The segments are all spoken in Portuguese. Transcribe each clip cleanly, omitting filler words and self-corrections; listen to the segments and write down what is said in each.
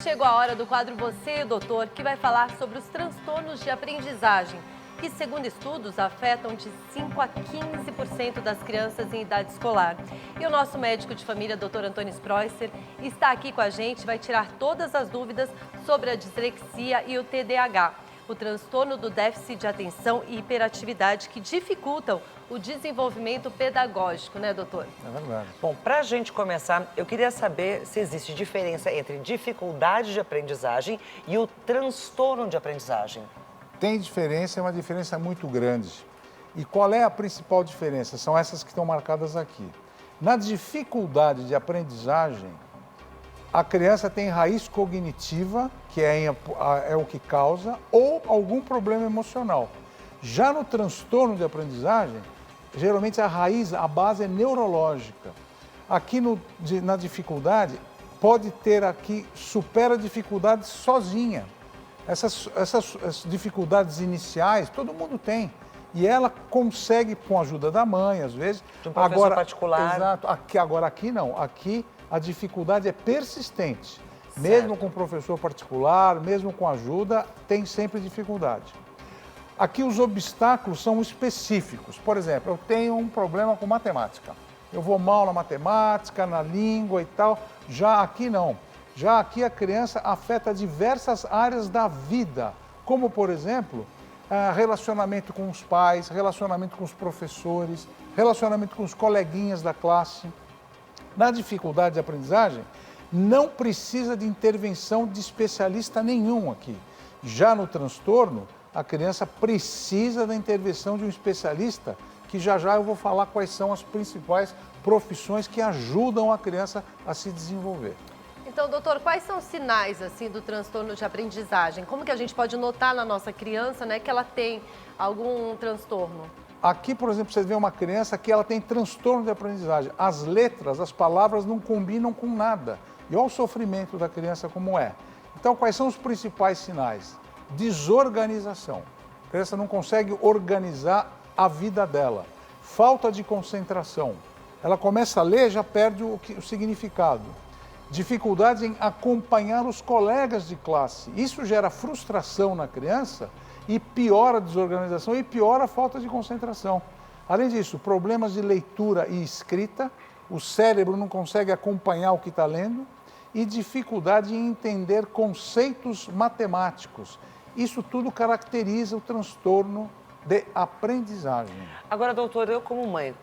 Chegou a hora do quadro Você, Doutor, que vai falar sobre os transtornos de aprendizagem, que, segundo estudos, afetam de 5 a 15% das crianças em idade escolar. E o nosso médico de família, Dr. Antônio Spreusser, está aqui com a gente, vai tirar todas as dúvidas sobre a dislexia e o TDAH, o transtorno do déficit de atenção e hiperatividade que dificultam o desenvolvimento pedagógico, né, doutor? É verdade. Bom, para a gente começar, eu queria saber se existe diferença entre dificuldade de aprendizagem e o transtorno de aprendizagem. Tem diferença, é uma diferença muito grande. E qual é a principal diferença? São essas que estão marcadas aqui. Na dificuldade de aprendizagem, a criança tem raiz cognitiva, que é o que causa, ou algum problema emocional. Já no transtorno de aprendizagem, geralmente a base é neurológica. Aqui na dificuldade, pode ter aqui, supera a dificuldade sozinha. Essas dificuldades iniciais, todo mundo tem. E ela consegue, com a ajuda da mãe, às vezes. De um professor particular. Exato. Aqui não. Aqui a dificuldade é persistente. Certo. Mesmo com professor particular, mesmo com ajuda, tem sempre dificuldade. Aqui os obstáculos são específicos. Por exemplo, eu tenho um problema com matemática. Eu vou mal na matemática, na língua e tal. Já aqui não. Já aqui a criança afeta diversas áreas da vida, como, por exemplo, relacionamento com os pais, relacionamento com os professores, relacionamento com os coleguinhas da classe. Na dificuldade de aprendizagem, não precisa de intervenção de especialista nenhum aqui. Já no transtorno, a criança precisa da intervenção de um especialista, que já eu vou falar quais são as principais profissões que ajudam a criança a se desenvolver. Então, doutor, quais são os sinais, assim, do transtorno de aprendizagem? Como que a gente pode notar na nossa criança, né, que ela tem algum transtorno? Aqui, por exemplo, você vê uma criança que ela tem transtorno de aprendizagem. As letras, as palavras não combinam com nada. E olha o sofrimento da criança como é. Então, quais são os principais sinais? Desorganização. A criança não consegue organizar a vida dela. Falta de concentração. Ela começa a ler, já perde o significado. Dificuldade em acompanhar os colegas de classe. Isso gera frustração na criança e piora a desorganização e piora a falta de concentração. Além disso, problemas de leitura e escrita, o cérebro não consegue acompanhar o que está lendo e dificuldade em entender conceitos matemáticos. Isso tudo caracteriza o transtorno de aprendizagem. Agora, doutor, eu como mãe,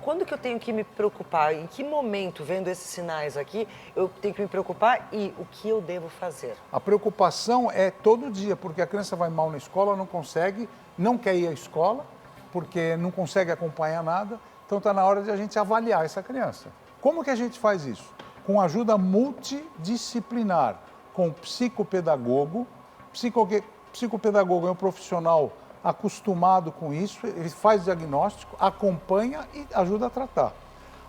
quando que eu tenho que me preocupar? Em que momento, vendo esses sinais aqui, eu tenho que me preocupar e o que eu devo fazer? A preocupação é todo dia, porque a criança vai mal na escola, não quer ir à escola, porque não consegue acompanhar nada. Então está na hora de a gente avaliar essa criança. Como que a gente faz isso? Com ajuda multidisciplinar, com psicopedagogo. Psicopedagogo é um profissional acostumado com isso, ele faz diagnóstico, acompanha e ajuda a tratar.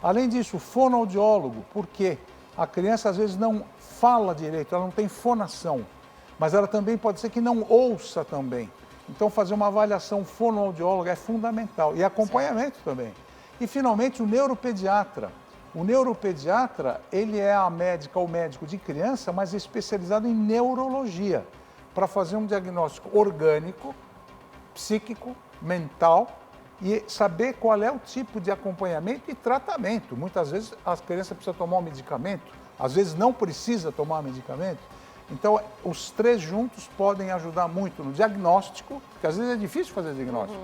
Além disso, fonoaudiólogo, porque a criança às vezes não fala direito, ela não tem fonação, mas ela também pode ser que não ouça também. Então fazer uma avaliação fonoaudióloga é fundamental e acompanhamento também. E finalmente o neuropediatra. O neuropediatra, ele é o médico de criança, mas é especializado em neurologia, para fazer um diagnóstico orgânico, psíquico, mental e saber qual é o tipo de acompanhamento e tratamento. Muitas vezes a criança precisa tomar um medicamento, às vezes não precisa tomar medicamento. Então, os três juntos podem ajudar muito no diagnóstico, porque às vezes é difícil fazer diagnóstico,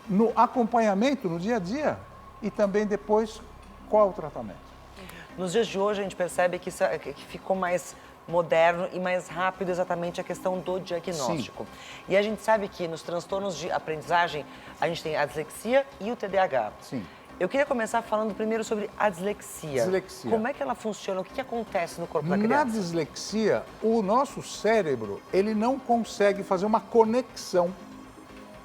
no acompanhamento, no dia a dia e também depois qual é o tratamento. Nos dias de hoje a gente percebe que ficou mais moderno e mais rápido exatamente a questão do diagnóstico. Sim. E a gente sabe que nos transtornos de aprendizagem a gente tem a dislexia e o TDAH. Sim. Eu queria começar falando primeiro sobre a dislexia. Como é que ela funciona? O que acontece no corpo da criança? Na dislexia, o nosso cérebro, ele não consegue fazer uma conexão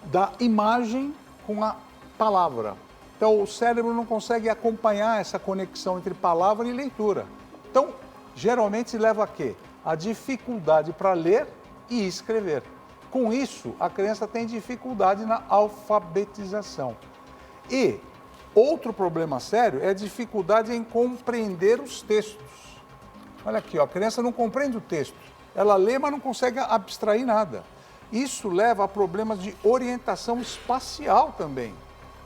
da imagem com a palavra. Então, o cérebro não consegue acompanhar essa conexão entre palavra e leitura. Então, geralmente se leva a quê? A dificuldade para ler e escrever. Com isso, a criança tem dificuldade na alfabetização. E outro problema sério é a dificuldade em compreender os textos. Olha aqui, ó, a criança não compreende o texto. Ela lê, mas não consegue abstrair nada. Isso leva a problemas de orientação espacial também.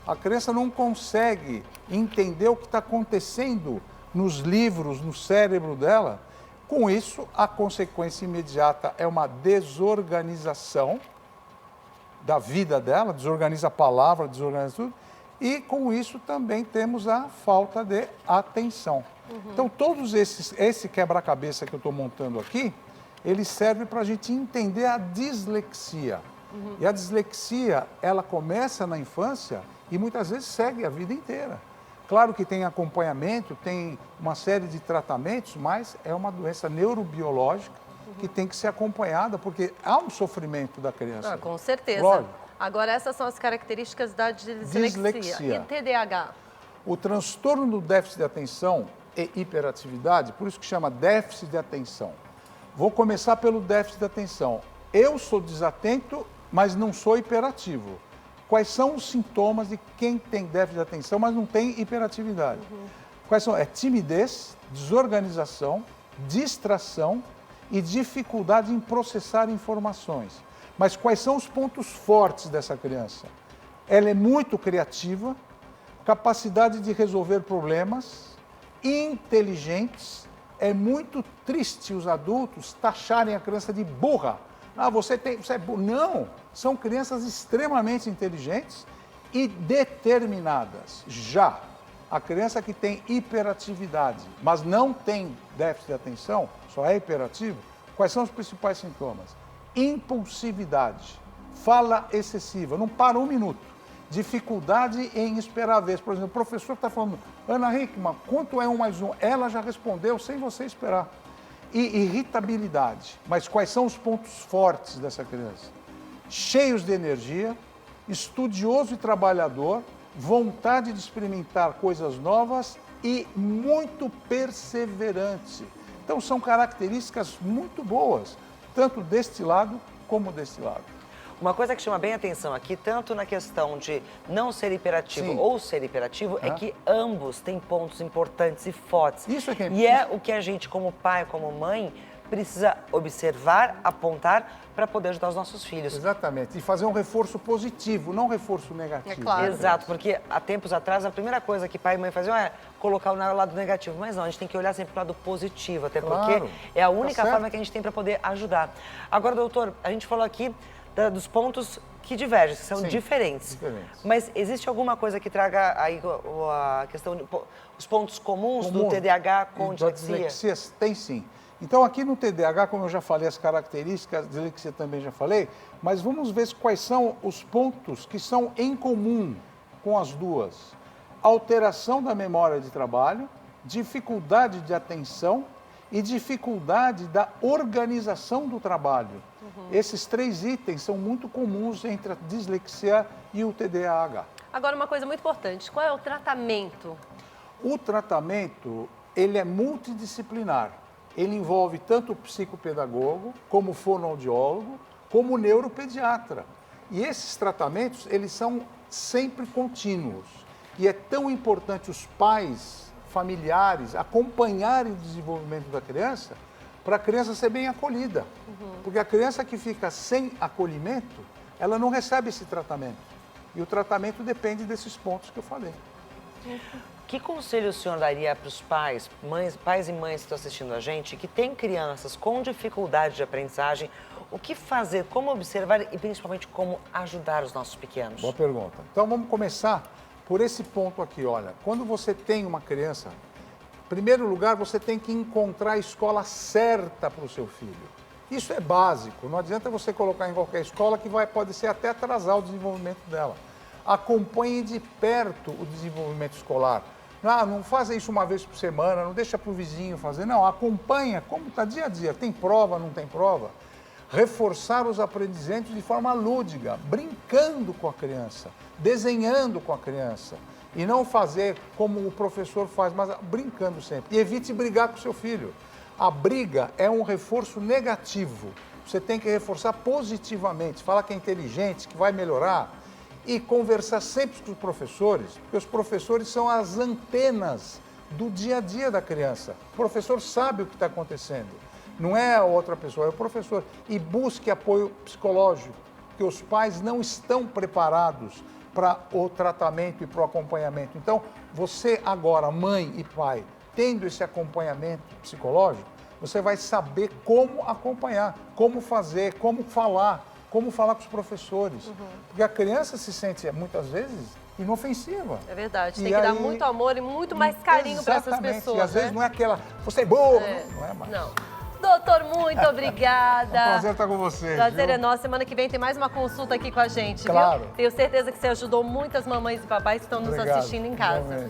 A criança não consegue entender o que está acontecendo nos livros, no cérebro dela. Com isso, a consequência imediata é uma desorganização da vida dela, desorganiza a palavra, desorganiza tudo. E com isso também temos a falta de atenção. Então, todos esse quebra-cabeça que eu estou montando aqui, ele serve para a gente entender a dislexia. E a dislexia, ela começa na infância e muitas vezes segue a vida inteira. Claro que tem acompanhamento, tem uma série de tratamentos, mas é uma doença neurobiológica que tem que ser acompanhada, porque há um sofrimento da criança. Com certeza. Lógico. Agora, essas são as características da dislexia. E TDAH? O transtorno do déficit de atenção e hiperatividade, por isso que chama déficit de atenção. Vou começar pelo déficit de atenção. Eu sou desatento, mas não sou hiperativo. Quais são os sintomas de quem tem déficit de atenção, mas não tem hiperatividade? Quais são? É timidez, desorganização, distração e dificuldade em processar informações. Mas quais são os pontos fortes dessa criança? Ela é muito criativa, capacidade de resolver problemas, inteligentes. É muito triste os adultos taxarem a criança de burra. Ah, você é burro. Não, são crianças extremamente inteligentes e determinadas. Já a criança que tem hiperatividade, mas não tem déficit de atenção, só é hiperativo, quais são os principais sintomas? Impulsividade, fala excessiva, não para um minuto, dificuldade em esperar a vez. Por exemplo, o professor está falando, Ana Hickman, quanto é 1 mais 1? Ela já respondeu sem você esperar. E irritabilidade, mas quais são os pontos fortes dessa criança? Cheios de energia, estudioso e trabalhador, vontade de experimentar coisas novas e muito perseverante. Então são características muito boas, tanto deste lado como deste lado. Uma coisa que chama bem a atenção aqui, tanto na questão de não ser hiperativo ou ser hiperativo, é que ambos têm pontos importantes e fortes. Isso é que é E é o que a gente, como pai, como mãe, precisa observar, apontar para poder ajudar os nossos filhos. Exatamente, e fazer um reforço positivo, não um reforço negativo. É claro. Exato, porque há tempos atrás a primeira coisa que pai e mãe faziam é colocar o lado negativo, mas não, a gente tem que olhar sempre para o lado positivo, até porque é a única forma que a gente tem para poder ajudar. Agora, doutor, a gente falou aqui dos pontos que divergem, que são diferentes. Mas existe alguma coisa que traga aí a questão de os pontos comuns do TDAH com dislexia? Tem sim. Então aqui no TDAH, como eu já falei, as características, dislexia também já falei, mas vamos ver quais são os pontos que são em comum com as duas. Alteração da memória de trabalho, dificuldade de atenção e dificuldade da organização do trabalho. Esses 3 itens são muito comuns entre a dislexia e o TDAH. Agora, uma coisa muito importante, qual é o tratamento? O tratamento, ele é multidisciplinar. Ele envolve tanto o psicopedagogo, como o fonoaudiólogo, como o neuropediatra. E esses tratamentos, eles são sempre contínuos. E é tão importante os pais, familiares, acompanharem o desenvolvimento da criança, para a criança ser bem acolhida. Porque a criança que fica sem acolhimento, ela não recebe esse tratamento. E o tratamento depende desses pontos que eu falei. Que conselho o senhor daria para os pais e mães que estão assistindo a gente, que têm crianças com dificuldade de aprendizagem, o que fazer, como observar e principalmente como ajudar os nossos pequenos? Boa pergunta. Então vamos começar por esse ponto aqui, olha. Quando você tem uma criança, em primeiro lugar você tem que encontrar a escola certa para o seu filho. Isso é básico, não adianta você colocar em qualquer escola que pode ser até atrasar o desenvolvimento dela. Acompanhe de perto o desenvolvimento escolar. Não faça isso uma vez por semana, não deixa para o vizinho fazer. Não, acompanha como está dia a dia. Tem prova, não tem prova? Reforçar os aprendizados de forma lúdica, brincando com a criança, desenhando com a criança. E não fazer como o professor faz, mas brincando sempre. E evite brigar com o seu filho. A briga é um reforço negativo. Você tem que reforçar positivamente, falar que é inteligente, que vai melhorar. E conversar sempre com os professores, porque os professores são as antenas do dia a dia da criança. O professor sabe o que está acontecendo. Não é a outra pessoa, é o professor. E busque apoio psicológico, porque os pais não estão preparados para o tratamento e para o acompanhamento. Então, você agora, mãe e pai, tendo esse acompanhamento psicológico, você vai saber como acompanhar, como fazer, como falar com os professores. Porque a criança se sente, muitas vezes, inofensiva. É verdade, tem que dar muito amor e muito mais carinho para essas pessoas. E às vezes não é aquela, você é burro, não é mais. Não. Doutor, muito obrigada. É um prazer estar com você. Prazer viu? é nosso. Semana que vem tem mais uma consulta aqui com a gente, Claro. viu? Tenho certeza que você ajudou muitas mamães e papais que estão nos Obrigado. assistindo em casa. Igualmente.